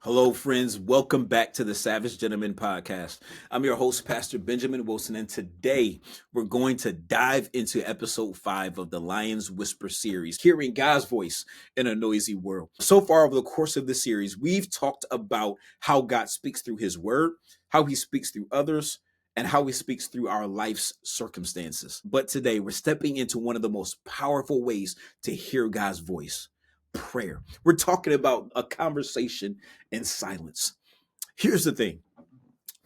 Hello, friends. Welcome back to the Savage Gentleman Podcast. I'm your host, Pastor Benjamin Wilson, and today we're going to dive into episode 5 of the Lion's Whisper series, hearing God's voice in a noisy world. So far, over the course of the series, we've talked about how God speaks through his word, how he speaks through others, and how he speaks through our life's circumstances. But today, we're stepping into one of the most powerful ways to hear God's voice: prayer. We're talking about a conversation in silence. Here's the thing: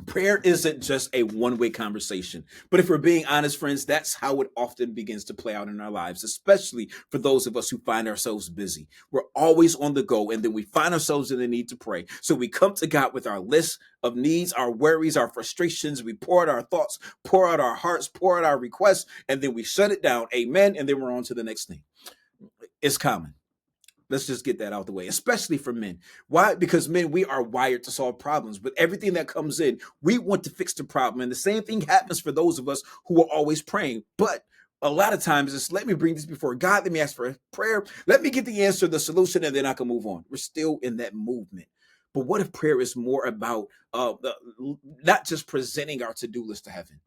prayer isn't just a one-way conversation. But if we're being honest, friends, that's how it often begins to play out in our lives, especially for those of us who find ourselves busy. We're always on the go, and then we find ourselves in the need to pray. So we come to God with our list of needs, our worries, our frustrations. We pour out our thoughts, pour out our hearts, pour out our requests, and then we shut it down. Amen. And then we're on to the next thing. It's common. Let's just get that out the way, especially for men. Why? Because men, we are wired to solve problems. But everything that comes in, we want to fix the problem. And the same thing happens for those of us who are always praying. But a lot of times it's, let me bring this before God. Let me ask for a prayer. Let me get the answer, the solution, and then I can move on. We're still in that movement. But what if prayer is more about not just presenting our to-do list to heaven?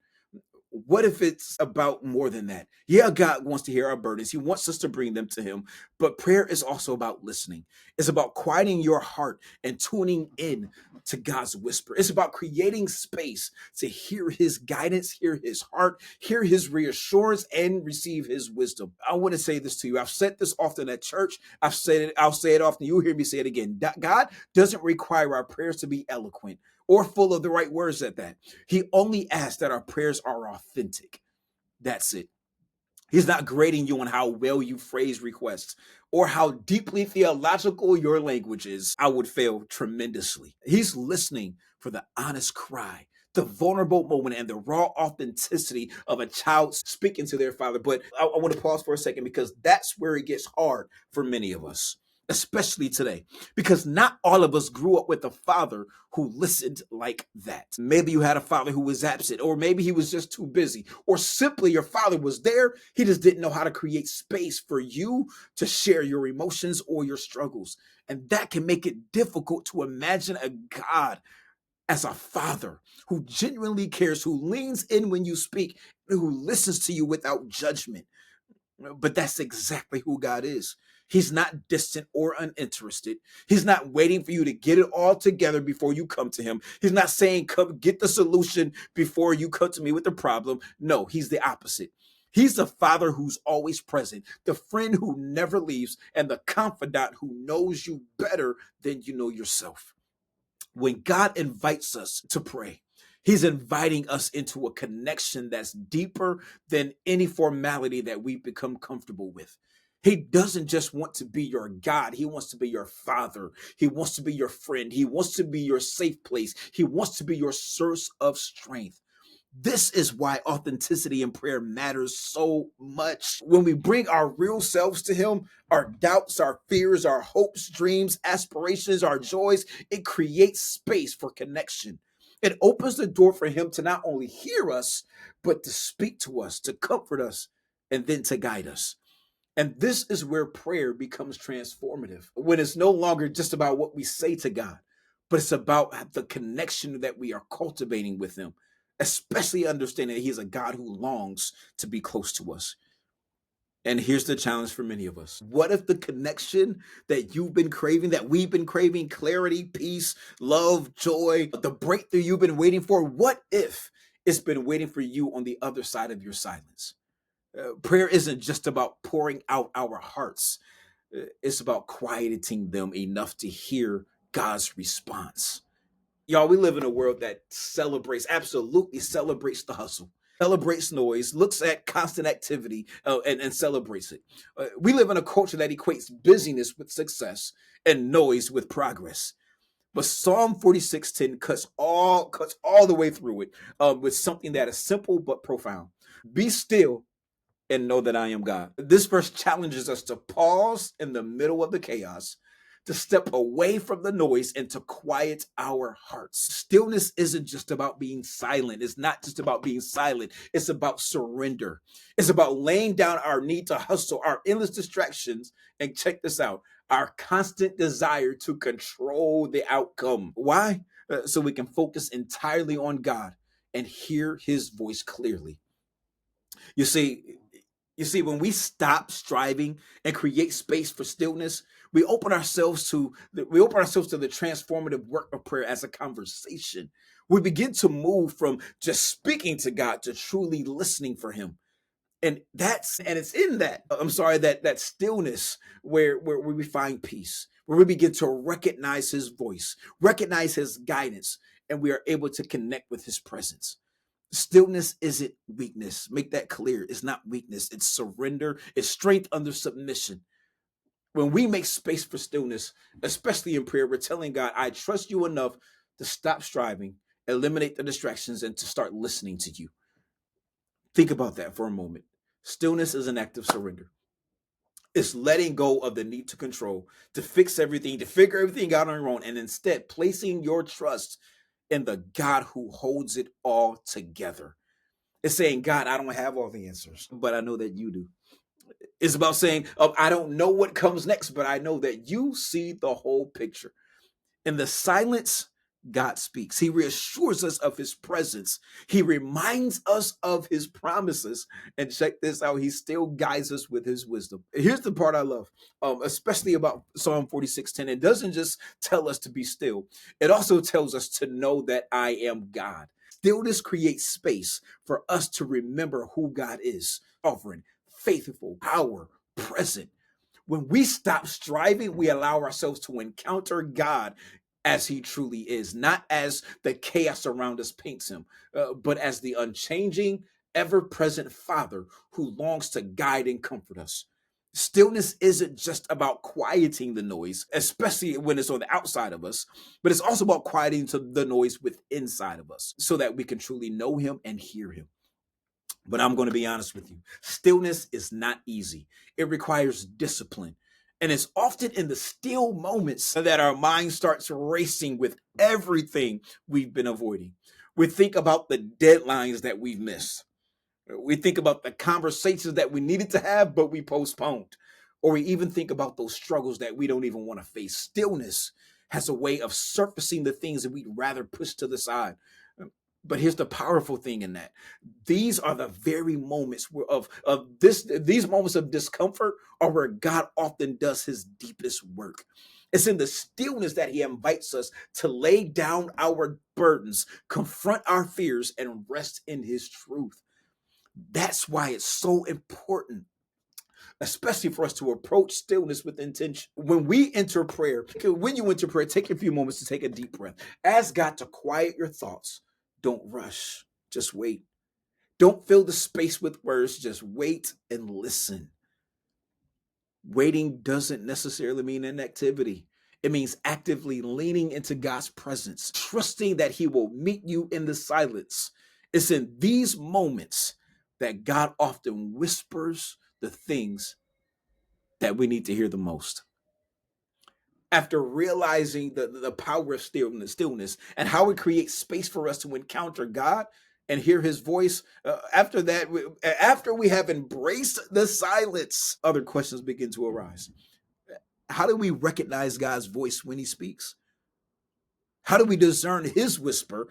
What if it's about more than that? Yeah, God wants to hear our burdens. He wants us to bring them to him. But prayer is also about listening. It's about quieting your heart and tuning in to God's whisper. It's about creating space to hear his guidance, hear his heart, hear his reassurance, and receive his wisdom. I want to say this to you. I've said this often at church. I've said it. I'll say it often. You'll hear me say it again. God doesn't require our prayers to be eloquent or full of the right words at that. He only asks that our prayers are authentic. That's it. He's not grading you on how well you phrase requests or how deeply theological your language is. I would fail tremendously. He's listening for the honest cry, the vulnerable moment, and the raw authenticity of a child speaking to their father. But I want to pause for a second, because that's where it gets hard for many of us, especially today, because not all of us grew up with a father who listened like that. Maybe you had a father who was absent, or maybe he was just too busy, or simply your father was there. He just didn't know how to create space for you to share your emotions or your struggles. And that can make it difficult to imagine a God as a father who genuinely cares, who leans in when you speak, and who listens to you without judgment. But that's exactly who God is. He's not distant or uninterested. He's not waiting for you to get it all together before you come to him. He's not saying, come get the solution before you come to me with the problem. No, he's the opposite. He's the father who's always present, the friend who never leaves, and the confidant who knows you better than you know yourself. When God invites us to pray, he's inviting us into a connection that's deeper than any formality that we've become comfortable with. He doesn't just want to be your God. He wants to be your father. He wants to be your friend. He wants to be your safe place. He wants to be your source of strength. This is why authenticity in prayer matters so much. When we bring our real selves to him, our doubts, our fears, our hopes, dreams, aspirations, our joys, it creates space for connection. It opens the door for him to not only hear us, but to speak to us, to comfort us, and then to guide us. And this is where prayer becomes transformative, when it's no longer just about what we say to God, but it's about the connection that we are cultivating with him, especially understanding that he's a God who longs to be close to us. And here's the challenge for many of us. What if the connection that you've been craving, that we've been craving, clarity, peace, love, joy, the breakthrough you've been waiting for, what if it's been waiting for you on the other side of your silence? Prayer isn't just about pouring out our hearts. It's about quieting them enough to hear God's response. Y'all, we live in a world that celebrates, absolutely celebrates the hustle, celebrates noise, looks at constant activity, and celebrates it. We live in a culture that equates busyness with success and noise with progress. But Psalm 46:10 cuts all the way through it, with something that is simple but profound. Be still and know that I am God. This verse challenges us to pause in the middle of the chaos, to step away from the noise and to quiet our hearts. Stillness isn't just about being silent. It's not just about being silent. It's about surrender. It's about laying down our need to hustle, our endless distractions, and check this out, our constant desire to control the outcome. Why? So we can focus entirely on God and hear his voice clearly. You see, when we stop striving and create space for stillness, we open ourselves to the transformative work of prayer as a conversation. We begin to move from just speaking to God to truly listening for him. And it's in that, that stillness where we find peace, where we begin to recognize his voice, recognize his guidance, and we are able to connect with his presence. Stillness isn't weakness. Make that clear. It's not weakness. It's surrender. It's strength under submission. When we make space for stillness, especially in prayer, we're telling God, I trust you enough to stop striving, eliminate the distractions, and to start listening to you. Think about that for a moment. Stillness is an act of surrender. It's letting go of the need to control, to fix everything, to figure everything out on your own, and instead placing your trust in the God who holds it all together. It's saying, God, I don't have all the answers, but I know that you do. It's about saying, I don't know what comes next, but I know that you see the whole picture. In the silence, God speaks. He reassures us of his presence. He reminds us of his promises. And check this out, he still guides us with his wisdom. Here's the part I love, especially about Psalm 46:10. It doesn't just tell us to be still. It also tells us to know that I am God. Stillness creates space for us to remember who God is, sovereign, faithful, power, present. When we stop striving, we allow ourselves to encounter God as he truly is, not as the chaos around us paints him, but as the unchanging, ever present Father who longs to guide and comfort us. Stillness isn't just about quieting the noise, especially when it's on the outside of us, but it's also about quieting the noise within inside of us so that we can truly know him and hear him. But I'm going to be honest with you. Stillness is not easy. It requires discipline. And it's often in the still moments that our mind starts racing with everything we've been avoiding. We think about the deadlines that we've missed. We think about the conversations that we needed to have, but we postponed. Or we even think about those struggles that we don't even want to face. Stillness has a way of surfacing the things that we'd rather push to the side. But here's the powerful thing in that. These are the very moments these moments of discomfort are where God often does his deepest work. It's in the stillness that he invites us to lay down our burdens, confront our fears, and rest in his truth. That's why it's so important, especially for us to approach stillness with intention. When you enter prayer, take a few moments to take a deep breath. Ask God to quiet your thoughts. Don't rush. Just wait. Don't fill the space with words. Just wait and listen. Waiting doesn't necessarily mean inactivity. It means actively leaning into God's presence, trusting that he will meet you in the silence. It's in these moments that God often whispers the things that we need to hear the most. After realizing the power of stillness and how it creates space for us to encounter God and hear his voice, after we have embraced the silence, other questions begin to arise. How do we recognize God's voice when he speaks? How do we discern his whisper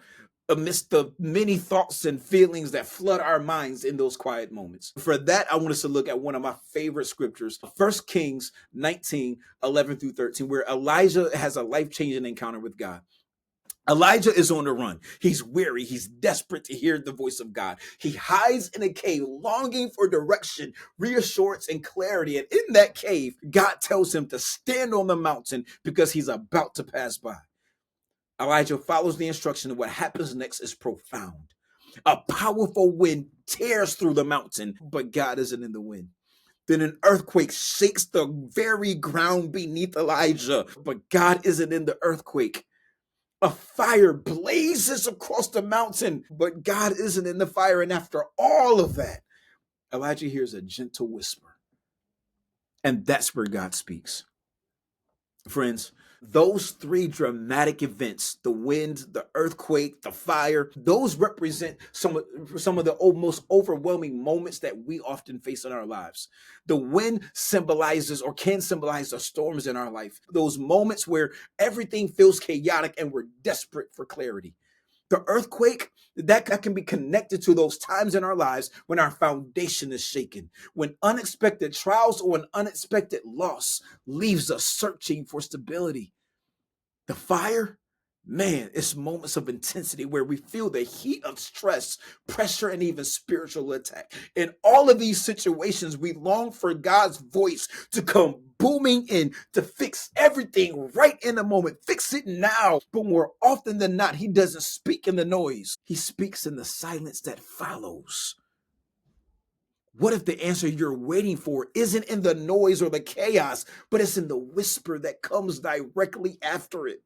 amidst the many thoughts and feelings that flood our minds in those quiet moments? For that, I want us to look at one of my favorite scriptures, 1 Kings 19:11-13, where Elijah has a life-changing encounter with God. Elijah is on the run. He's weary. He's desperate to hear the voice of God. He hides in a cave, longing for direction, reassurance, and clarity. And in that cave, God tells him to stand on the mountain because he's about to pass by. Elijah follows the instruction, and what happens next is profound. A powerful wind tears through the mountain, but God isn't in the wind. Then an earthquake shakes the very ground beneath Elijah, but God isn't in the earthquake. A fire blazes across the mountain, but God isn't in the fire. And after all of that, Elijah hears a gentle whisper. And that's where God speaks. Friends, those three dramatic events, the wind, the earthquake, the fire, those represent some of the most overwhelming moments that we often face in our lives. The wind symbolizes or can symbolize the storms in our life, those moments where everything feels chaotic and we're desperate for clarity. The earthquake, that can be connected to those times in our lives when our foundation is shaken, when unexpected trials or an unexpected loss leaves us searching for stability. The fire, man, it's moments of intensity where we feel the heat of stress, pressure, and even spiritual attack. In all of these situations, we long for God's voice to come booming in to fix everything right in the moment. Fix it now. But more often than not, he doesn't speak in the noise. He speaks in the silence that follows. What if the answer you're waiting for isn't in the noise or the chaos, but it's in the whisper that comes directly after it?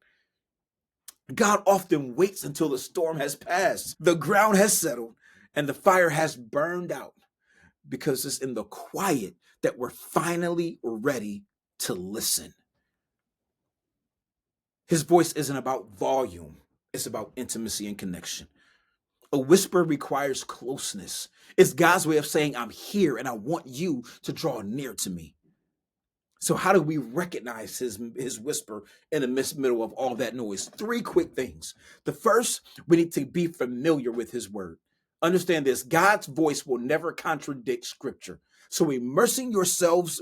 God often waits until the storm has passed, the ground has settled, and the fire has burned out, because it's in the quiet that we're finally ready to listen. His voice isn't about volume, it's about intimacy and connection. A whisper requires closeness. It's God's way of saying, I'm here and I want you to draw near to me. So how do we recognize his whisper in the middle of all that noise? Three quick things. The first, we need to be familiar with his word. Understand this, God's voice will never contradict scripture. So immersing ourselves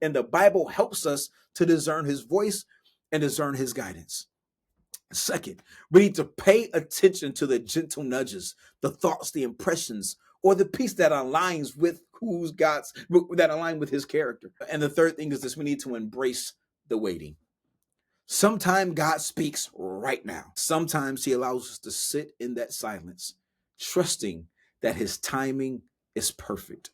in the Bible helps us to discern his voice and discern his guidance. Second, we need to pay attention to the gentle nudges, the thoughts, the impressions, or the piece that aligns with that align with his character. And the third thing is this: we need to embrace the waiting. Sometimes God speaks right now. Sometimes he allows us to sit in that silence, trusting that his timing is perfect.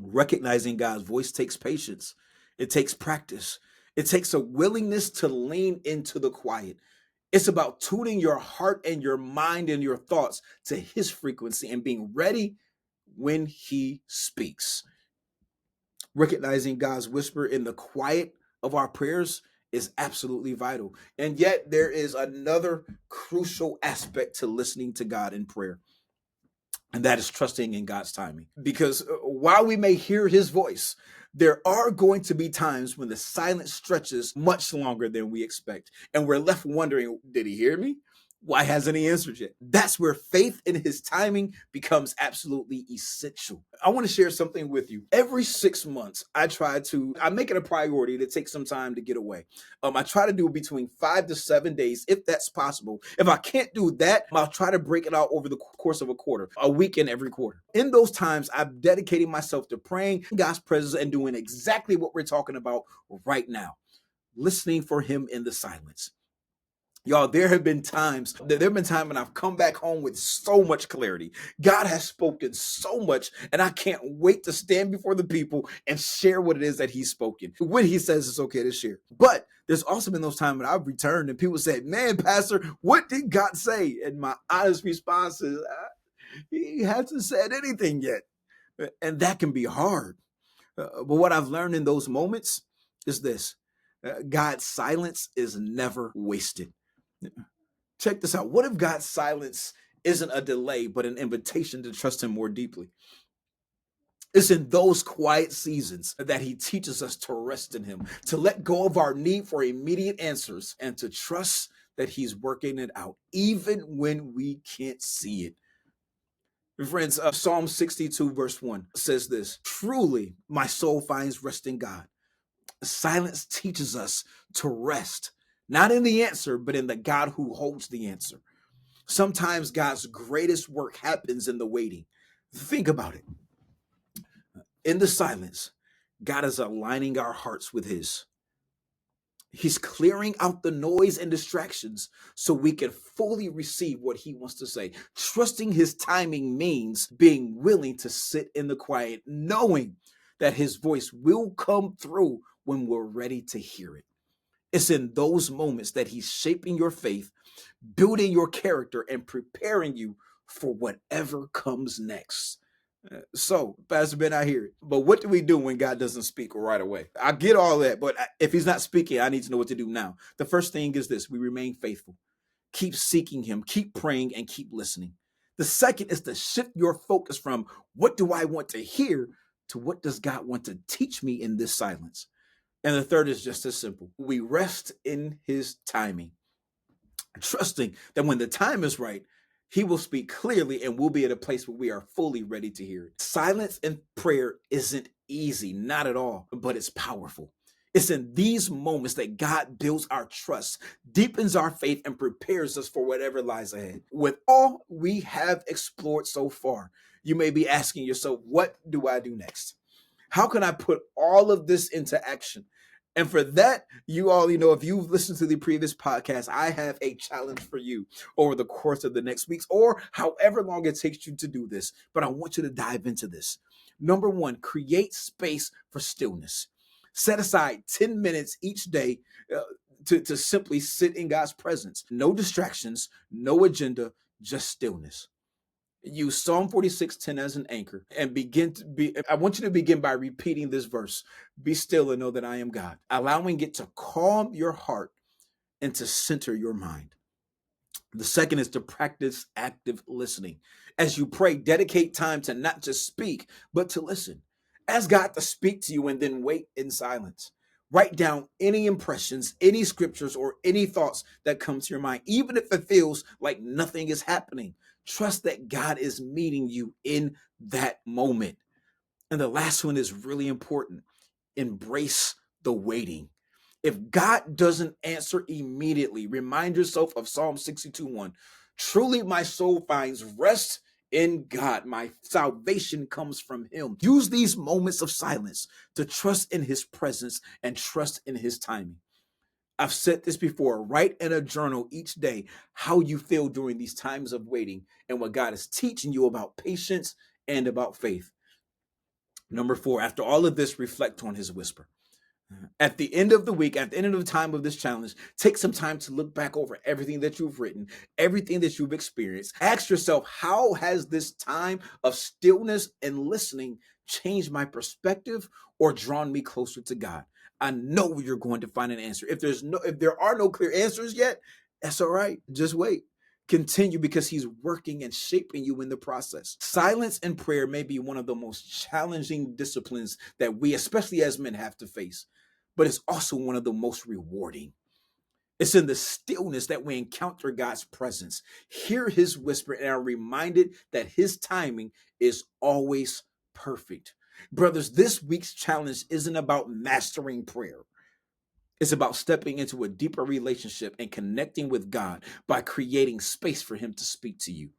Recognizing God's voice takes patience. It takes practice. It takes a willingness to lean into the quiet. It's about tuning your heart and your mind and your thoughts to his frequency and being ready when he speaks. Recognizing God's whisper in the quiet of our prayers is absolutely vital. And yet there is another crucial aspect to listening to God in prayer. And that is trusting in God's timing. Because while we may hear his voice, there are going to be times when the silence stretches much longer than we expect. And we're left wondering, did he hear me? Why hasn't he answered yet? That's where faith in his timing becomes absolutely essential. I want to share something with you. Every 6 months, I make it a priority to take some time to get away. I try to do between 5 to 7 days, if that's possible. If I can't do that, I'll try to break it out over the course of a weekend every quarter. In those times, I'm dedicating myself to praying God's presence and doing exactly what we're talking about right now, listening for him in the silence. Y'all, there have been times when I've come back home with so much clarity. God has spoken so much, and I can't wait to stand before the people and share what it is that he's spoken, when he says it's okay to share. But there's also been those times when I've returned and people say, man, Pastor, what did God say? And my honest response is, he hasn't said anything yet. And that can be hard. But what I've learned in those moments is this: God's silence is never wasted. Check this out. What if God's silence isn't a delay, but an invitation to trust him more deeply? It's in those quiet seasons that he teaches us to rest in him, to let go of our need for immediate answers, and to trust that he's working it out, even when we can't see it. Friends, Psalm 62 verse 1 says this: truly, my soul finds rest in God. Silence teaches us to rest, not in the answer, but in the God who holds the answer. Sometimes God's greatest work happens in the waiting. Think about it. In the silence, God is aligning our hearts with his. He's clearing out the noise and distractions so we can fully receive what he wants to say. Trusting his timing means being willing to sit in the quiet, knowing that his voice will come through when we're ready to hear it. It's in those moments that he's shaping your faith, building your character, and preparing you for whatever comes next. So, Pastor Ben, I hear it. But what do we do when God doesn't speak right away? I get all that, but if he's not speaking, I need to know what to do now. The first thing is this: we remain faithful. Keep seeking him, keep praying, and keep listening. The second is to shift your focus from what do I want to hear to what does God want to teach me in this silence. And the third is just as simple: we rest in his timing, trusting that when the time is right, he will speak clearly and we'll be at a place where we are fully ready to hear it. Silence and prayer isn't easy, not at all, but it's powerful. It's in these moments that God builds our trust, deepens our faith, and prepares us for whatever lies ahead. With all we have explored so far, you may be asking yourself, what do I do next? How can I put all of this into action? And for that, if you've listened to the previous podcast, I have a challenge for you over the course of the next weeks or however long it takes you to do this. But I want you to dive into this. Number one, create space for stillness. Set aside 10 minutes each day to simply sit in God's presence. No distractions, no agenda, just stillness. Use Psalm 46:10 as an anchor and I want you to begin by repeating this verse. Be still and know that I am God, allowing it to calm your heart and to center your mind. The second is to practice active listening. As you pray, dedicate time to not just speak, but to listen. Ask God to speak to you and then wait in silence. Write down any impressions, any scriptures, or any thoughts that come to your mind, even if it feels like nothing is happening. Trust that God is meeting you in that moment. And the last one is really important. Embrace the waiting. If God doesn't answer immediately, remind yourself of Psalm 62:1. Truly my soul finds rest in God. My salvation comes from him. Use these moments of silence to trust in his presence and trust in his timing. I've said this before. Write in a journal each day how you feel during these times of waiting and what God is teaching you about patience and about faith. Number 4, after all of this, reflect on his whisper. At the end of the week, at the end of the time of this challenge, take some time to look back over everything that you've written, everything that you've experienced. Ask yourself, how has this time of stillness and listening changed my perspective or drawn me closer to God? I know you're going to find an answer. If there are no clear answers yet, that's all right. Just wait. Continue because he's working and shaping you in the process. Silence and prayer may be one of the most challenging disciplines that we, especially as men, have to face, but it's also one of the most rewarding. It's in the stillness that we encounter God's presence, hear his whisper, and are reminded that his timing is always perfect. Brothers, this week's challenge isn't about mastering prayer. It's about stepping into a deeper relationship and connecting with God by creating space for him to speak to you.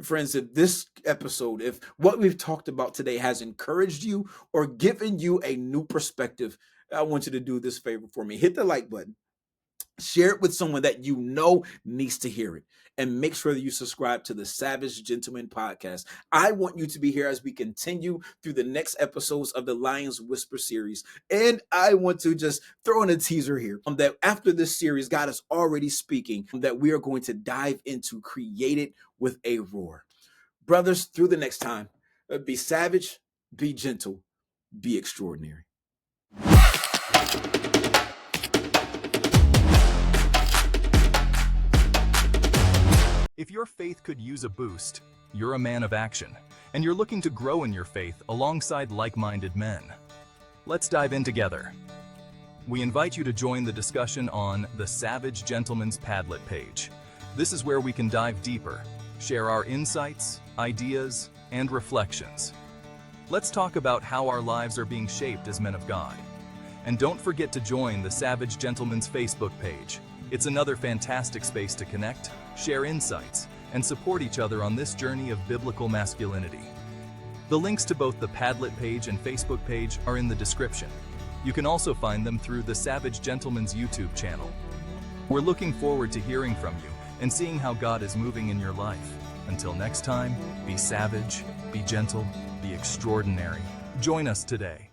Friends, if what we've talked about today has encouraged you or given you a new perspective, I want you to do this favor for me. Hit the like button. Share it with someone that you know needs to hear it. And make sure that you subscribe to the Savage Gentleman podcast. I want you to be here as we continue through the next episodes of the Lions Whisper series. And I want to just throw in a teaser here that after this series, God is already speaking that we are going to dive into Created with a Roar. Brothers, through the next time, be savage, be gentle, be extraordinary. If your faith could use a boost, you're a man of action, and you're looking to grow in your faith alongside like-minded men. Let's dive in together. We invite you to join the discussion on the Savage Gentleman's Padlet page. This is where we can dive deeper, share our insights, ideas, and reflections. Let's talk about how our lives are being shaped as men of God. And don't forget to join the Savage Gentleman's Facebook page. It's another fantastic space to connect, share insights, and support each other on this journey of biblical masculinity. The links to both the Padlet page and Facebook page are in the description. You can also find them through the Savage Gentleman's YouTube channel. We're looking forward to hearing from you and seeing how God is moving in your life. Until next time, be savage, be gentle, be extraordinary. Join us today.